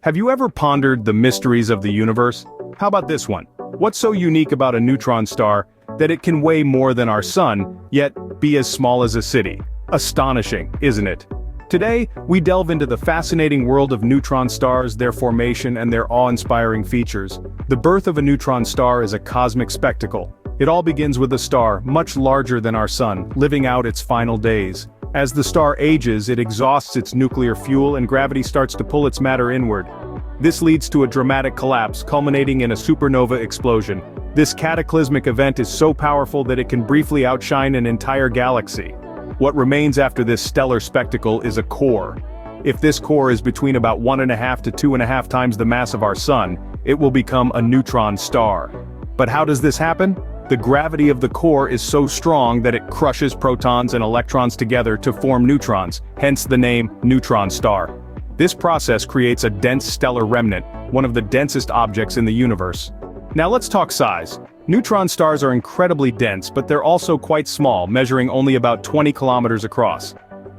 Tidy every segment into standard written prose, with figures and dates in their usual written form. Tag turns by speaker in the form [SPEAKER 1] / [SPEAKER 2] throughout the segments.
[SPEAKER 1] Have you ever pondered the mysteries of the universe? How about this one? What's so unique about a neutron star that it can weigh more than our sun, yet be as small as a city? Astonishing, isn't it? Today, we delve into the fascinating world of neutron stars, their formation, and their awe-inspiring features. The birth of a neutron star is a cosmic spectacle. It all begins with a star, much larger than our sun, living out its final days. As the star ages, it exhausts its nuclear fuel and gravity starts to pull its matter inward. This leads to a dramatic collapse, culminating in a supernova explosion. This cataclysmic event is so powerful that it can briefly outshine an entire galaxy. What remains after this stellar spectacle is a core. If this core is between about 1.5 to 2.5 times the mass of our sun, it will become a neutron star. But how does this happen? The gravity of the core is so strong that it crushes protons and electrons together to form neutrons, hence the name neutron star. This process creates a dense stellar remnant, one of the densest objects in the universe. Now let's talk size. Neutron stars are incredibly dense, but they're also quite small, measuring only about 20 kilometers across.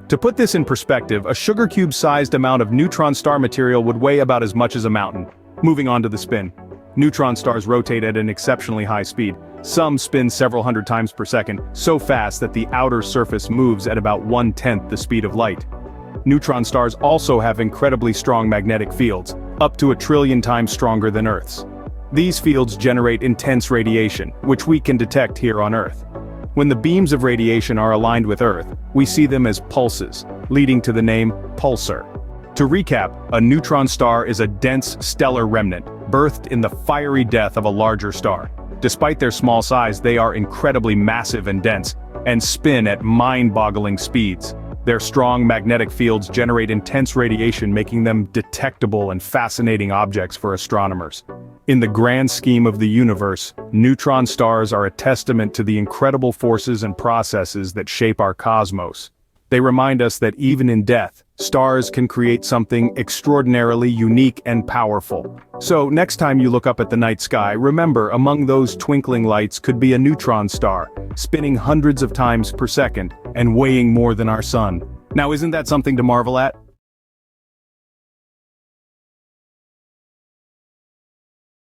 [SPEAKER 1] To put this in perspective, a sugar cube-sized amount of neutron star material would weigh about as much as a mountain. Moving on to the spin. Neutron stars rotate at an exceptionally high speed. Some spin several hundred times per second, so fast that the outer surface moves at about 1/10 the speed of light. Neutron stars also have incredibly strong magnetic fields, up to 1 trillion times stronger than Earth's. These fields generate intense radiation, which we can detect here on Earth. When the beams of radiation are aligned with Earth, we see them as pulses, leading to the name pulsar. To recap, a neutron star is a dense stellar remnant, birthed in the fiery death of a larger star. Despite their small size, they are incredibly massive and dense, and spin at mind-boggling speeds. Their strong magnetic fields generate intense radiation, making them detectable and fascinating objects for astronomers. In the grand scheme of the universe, neutron stars are a testament to the incredible forces and processes that shape our cosmos. They remind us that even in death, stars can create something extraordinarily unique and powerful. So next time you look up at the night sky, remember among those twinkling lights could be a neutron star, spinning hundreds of times per second and weighing more than our sun. Now isn't that something to marvel at?